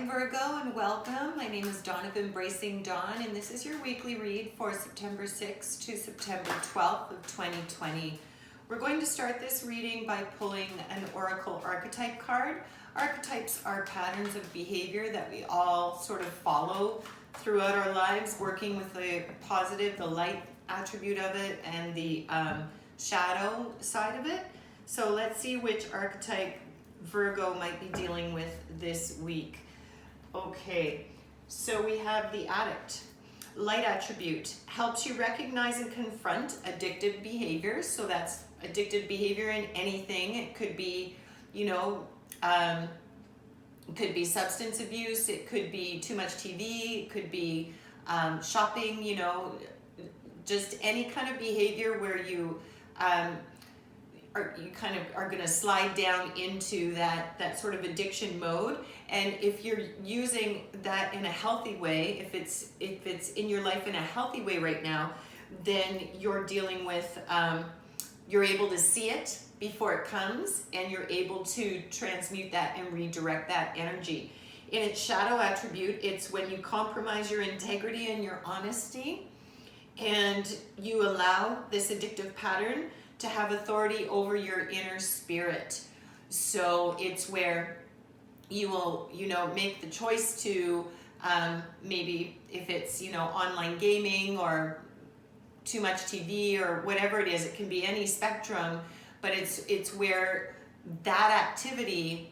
Hi Virgo and welcome. My name is Dawn of Embracing Dawn and this is your weekly read for September 6th to September 12th of 2020. We're going to start this reading by pulling an Oracle Archetype card. Archetypes are patterns of behavior that we all sort of follow throughout our lives, working with the positive, the light attribute of it, and the shadow side of it. So let's see which archetype Virgo might be dealing with this week. Okay, so we have the addict. Light attribute helps you recognize and confront addictive behaviors. So that's addictive behavior in anything. It could be, it could be substance abuse. It could be too much TV. It could be shopping, just any kind of behavior where you are going to slide down into that sort of addiction mode. And if you're using that in a healthy way, if it's in your life in a healthy way right now, then you're dealing with you're able to see it before it comes, and you're able to transmute that and redirect that energy. In its shadow attribute, it's when you compromise your integrity and your honesty, and you allow this addictive pattern to have authority over your inner spirit. So it's where you will, make the choice to maybe if it's, online gaming or too much TV or whatever it is, it can be any spectrum, but it's where that activity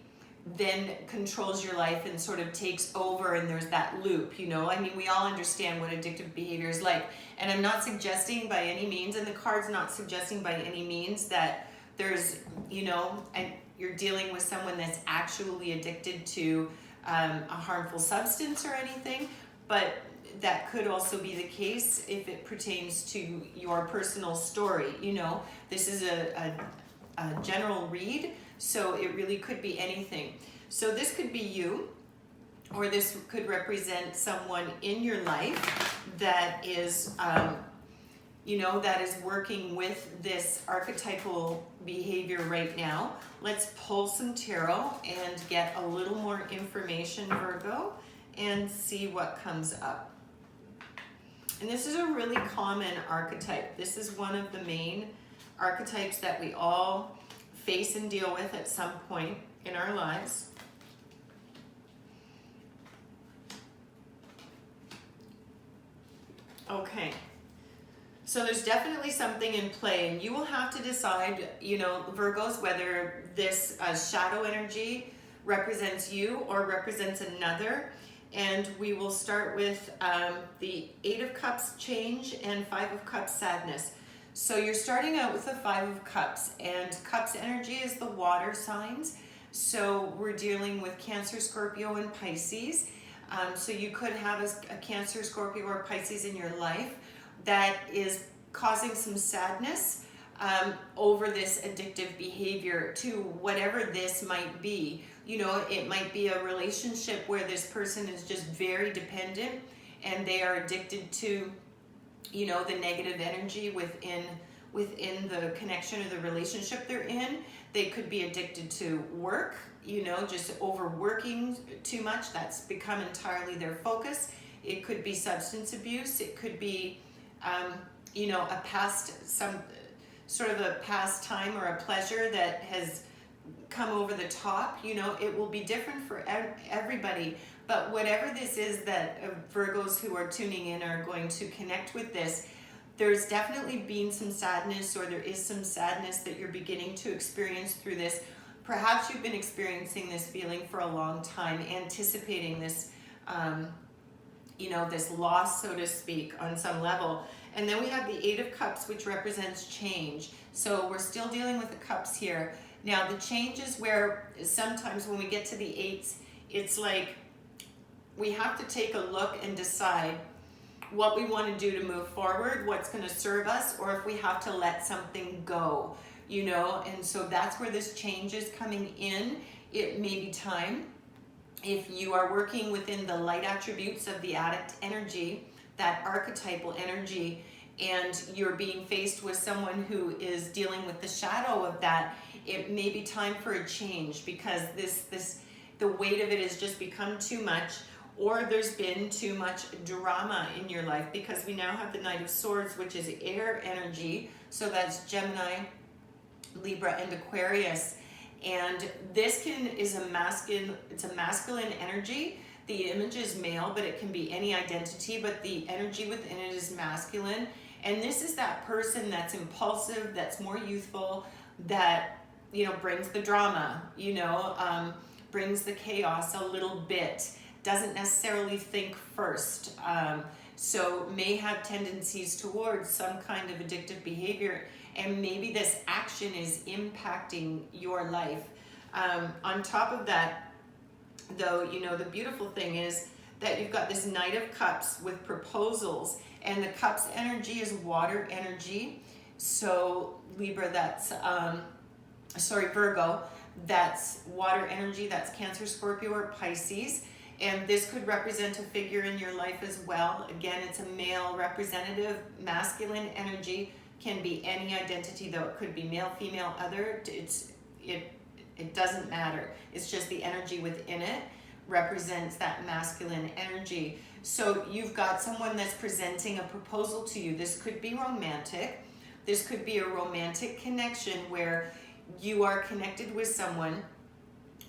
then controls your life and sort of takes over, and there's that loop, we all understand what addictive behavior is like. And I'm not suggesting by any means, and the card's not suggesting by any means that there's, and you're dealing with someone that's actually addicted to a harmful substance or anything, but that could also be the case if it pertains to your personal story. This is a general read, so it really could be anything. So this could be you, or this could represent someone in your life that is, that is working with this archetypal behavior right now. Let's pull some tarot and get a little more information, Virgo, and see what comes up. And this is a really common archetype. This is one of the main archetypes that we all face and deal with at some point in our lives. Okay, so there's definitely something in play, and you will have to decide, Virgos, whether this shadow energy represents you or represents another. And we will start with the 8 of Cups change and 5 of Cups sadness. So you're starting out with the 5 of Cups, and Cups energy is the water signs. So we're dealing with Cancer, Scorpio, and Pisces. So you could have a Cancer, Scorpio, or Pisces in your life that is causing some sadness over this addictive behavior to whatever this might be. It might be a relationship where this person is just very dependent and they are addicted to, the negative energy within the connection or the relationship they're in. They could be addicted to work, just overworking too much. That's become entirely their focus. It could be substance abuse. It could be, some sort of a pastime or a pleasure that has come over the top. It will be different for everybody. But whatever this is that Virgos who are tuning in are going to connect with this, there's definitely been some sadness, or there is some sadness that you're beginning to experience through this. Perhaps you've been experiencing this feeling for a long time, anticipating this, this loss, so to speak, on some level. And then we have the 8 of Cups, which represents change. So we're still dealing with the Cups here. Now the change is where sometimes when we get to the 8s, it's like we have to take a look and decide what we want to do to move forward, what's going to serve us, or if we have to let something go, and so that's where this change is coming in. It may be time, if you are working within the light attributes of the addict energy, that archetypal energy, and you're being faced with someone who is dealing with the shadow of that, it may be time for a change, because this the weight of it has just become too much, or there's been too much drama in your life, because we now have the Knight of Swords, which is air energy. So that's Gemini, Libra, and Aquarius. And this is a masculine, it's a masculine energy. The image is male, but it can be any identity, but the energy within it is masculine. And this is that person that's impulsive, that's more youthful, that, you know, brings the drama, you know, brings the chaos a little bit, doesn't necessarily think first. So may have tendencies towards some kind of addictive behavior, and maybe this action is impacting your life. On top of that, though, you know, the beautiful thing is that you've got this Knight of Cups with proposals, and the Cups energy is water energy. So Libra, that's, Virgo, that's water energy, that's Cancer, Scorpio, or Pisces. And this could represent a figure in your life as well. Again, it's a male representative, masculine energy, can be any identity though. It could be male, female, other. It doesn't matter. It's just the energy within it represents that masculine energy. So you've got someone that's presenting a proposal to you. This could be romantic. This could be a romantic connection where you are connected with someone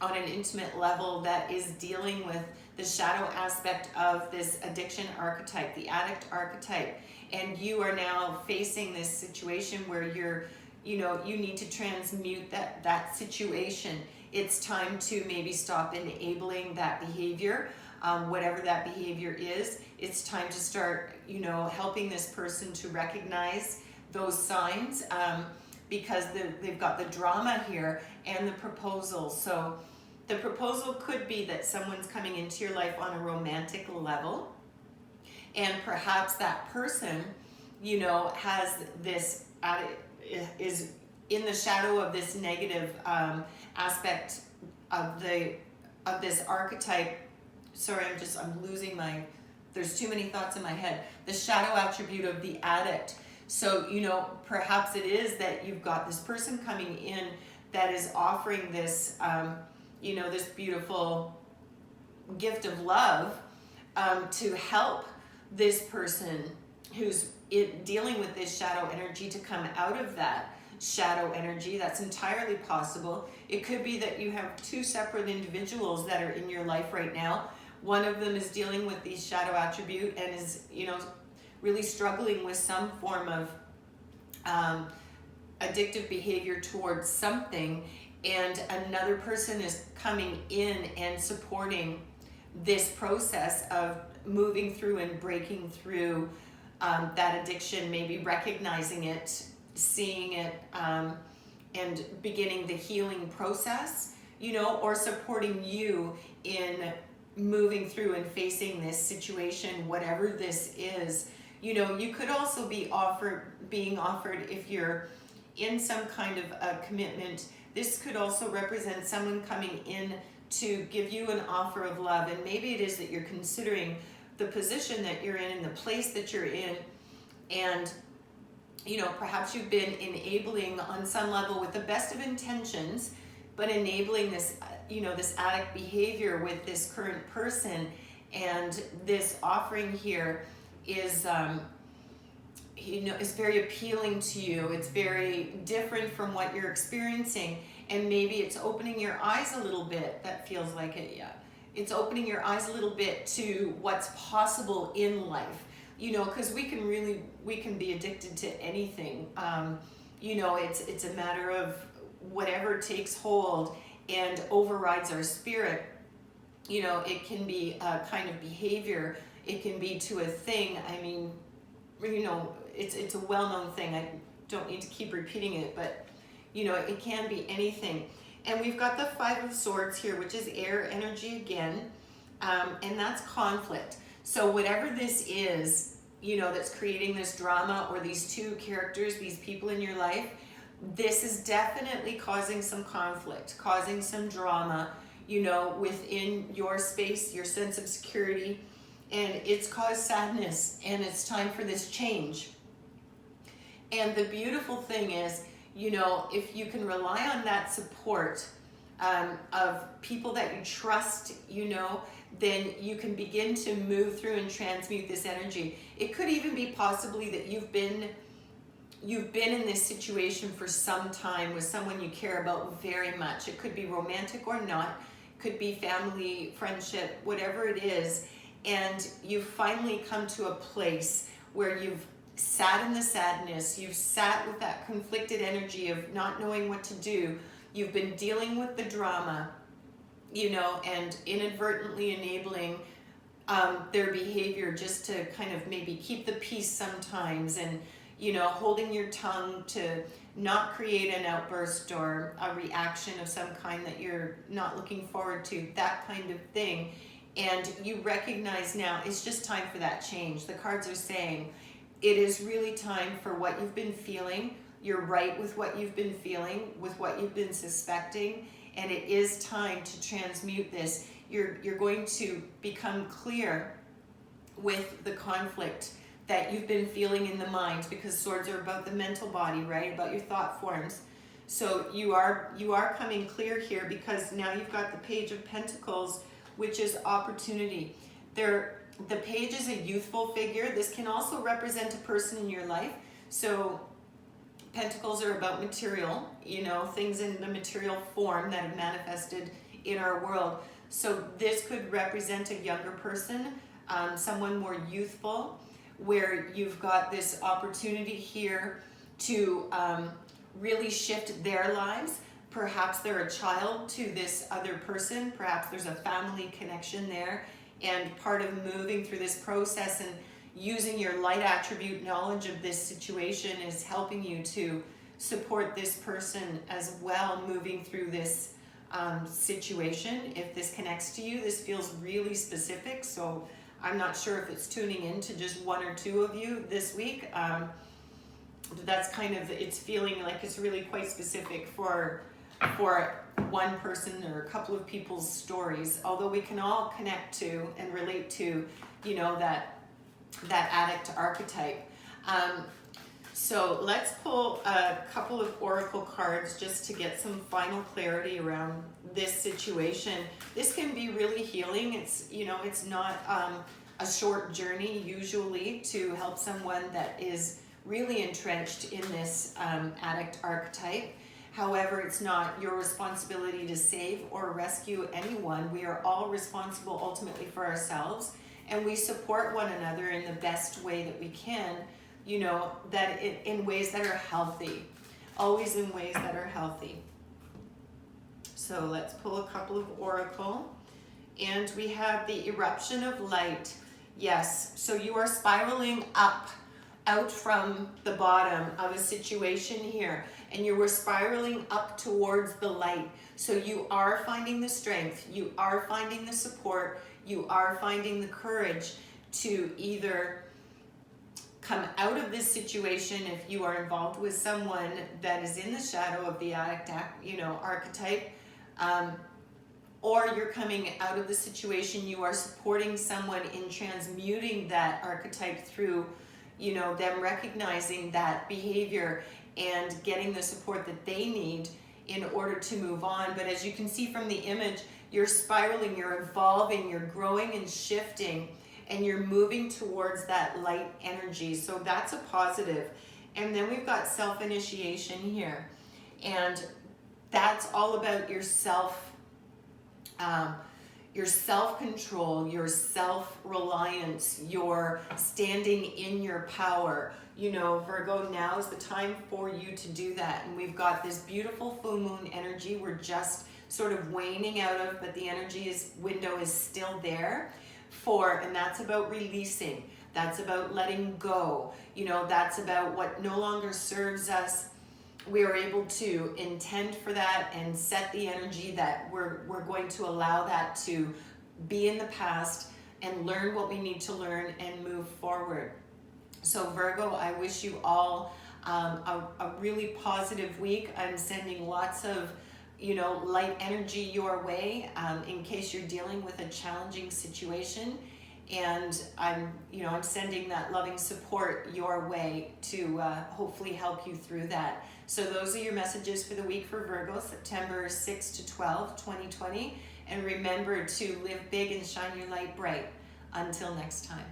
on an intimate level that is dealing with the shadow aspect of this addiction archetype, the addict archetype. And you are now facing this situation where you need to transmute that situation. It's time to maybe stop enabling that behavior, whatever that behavior is. It's time to start, helping this person to recognize those signs, because they've got the drama here and the proposal. So the proposal could be that someone's coming into your life on a romantic level, and perhaps that person, has this, is in the shadow of this negative aspect of this archetype. Sorry, I'm losing there's too many thoughts in my head. The shadow attribute of the addict. So, perhaps it is that you've got this person coming in that is offering this, this beautiful gift of love to help this person who's dealing with this shadow energy to come out of that shadow energy. That's entirely possible. It could be that you have two separate individuals that are in your life right now. One of them is dealing with the shadow attribute and is, really struggling with some form of addictive behavior towards something, and another person is coming in and supporting this process of moving through and breaking through that addiction, maybe recognizing it, seeing it, and beginning the healing process, or supporting you in moving through and facing this situation, whatever this is. You could also be being offered, if you're in some kind of a commitment, this could also represent someone coming in to give you an offer of love. And maybe it is that you're considering the position that you're in and the place that you're in. And, perhaps you've been enabling on some level with the best of intentions, but enabling this, this addict behavior with this current person. And this offering here is, is very appealing to you. It's very different from what you're experiencing. And maybe it's opening your eyes a little bit. That feels like it, yeah. It's opening your eyes a little bit to what's possible in life. Because we can be addicted to anything. It's a matter of whatever takes hold and overrides our spirit. It can be a kind of behavior. It can be to a thing. I mean, it's a well-known thing. I don't need to keep repeating it, but it can be anything. And we've got the Five of Swords here, which is air energy again, and that's conflict. So whatever this is, that's creating this drama, or these two characters, these people in your life, this is definitely causing some conflict, causing some drama, within your space, your sense of security, and it's caused sadness, and it's time for this change. And the beautiful thing is, if you can rely on that support, of people that you trust, then you can begin to move through and transmute this energy. It could even be possibly that you've been in this situation for some time with someone you care about very much. It could be romantic or not, could be family, friendship, whatever it is, and you've finally come to a place where you've sat in the sadness, you've sat with that conflicted energy of not knowing what to do, you've been dealing with the drama, and inadvertently enabling their behavior just to kind of maybe keep the peace sometimes, and holding your tongue to not create an outburst or a reaction of some kind that you're not looking forward to, that kind of thing. And you recognize now it's just time for that change. The cards are saying it is really time for what you've been feeling. You're right with what you've been feeling, with what you've been suspecting, and it is time to transmute this. You're going to become clear with the conflict that you've been feeling in the mind, because swords are about the mental body, right? About your thought forms. So you are coming clear here, because now you've got the Page of Pentacles, which is opportunity. The page is a youthful figure. This can also represent a person in your life. So Pentacles are about material, things in the material form that have manifested in our world. So this could represent a younger person, someone more youthful, where you've got this opportunity here to really shift their lives. Perhaps they're a child to this other person. Perhaps there's a family connection there. And part of moving through this process and using your light attribute knowledge of this situation is helping you to support this person as well, moving through this situation. If this connects to you, this feels really specific. So I'm not sure if it's tuning in to just one or two of you this week. That's kind of, it's feeling like it's really quite specific for one person or a couple of people's stories, although we can all connect to and relate to, that addict archetype. So let's pull a couple of oracle cards just to get some final clarity around this situation. This can be really healing. It's not a short journey usually to help someone that is really entrenched in this addict archetype. However, it's not your responsibility to save or rescue anyone. We are all responsible ultimately for ourselves, and we support one another in the best way that we can, in ways that are healthy, always in ways that are healthy. So let's pull a couple of oracle, and we have the eruption of light. Yes, so you are spiraling out from the bottom of a situation here, and you were spiraling up towards the light. So you are finding the strength, you are finding the support, you are finding the courage to either come out of this situation if you are involved with someone that is in the shadow of the addict, archetype, or you're coming out of the situation, you are supporting someone in transmuting that archetype through them recognizing that behavior and getting the support that they need in order to move on. But as you can see from the image, you're spiraling, you're evolving, you're growing and shifting, and you're moving towards that light energy. So that's a positive. And then we've got self-initiation here. And that's all about your self-control, your self-reliance, your standing in your power. Virgo, now is the time for you to do that. And we've got this beautiful full moon energy we're just sort of waning out of, but the window is still there and that's about releasing. That's about letting go. That's about what no longer serves us. We are able to intend for that and set the energy that we're going to allow that to be in the past and learn what we need to learn and move forward. So Virgo, I wish you all a really positive week. I'm sending lots of light energy your way in case you're dealing with a challenging situation, and I'm sending that loving support your way to hopefully help you through that. So those are your messages for the week for Virgo, September 6 to 12, 2020. And remember to live big and shine your light bright. Until next time.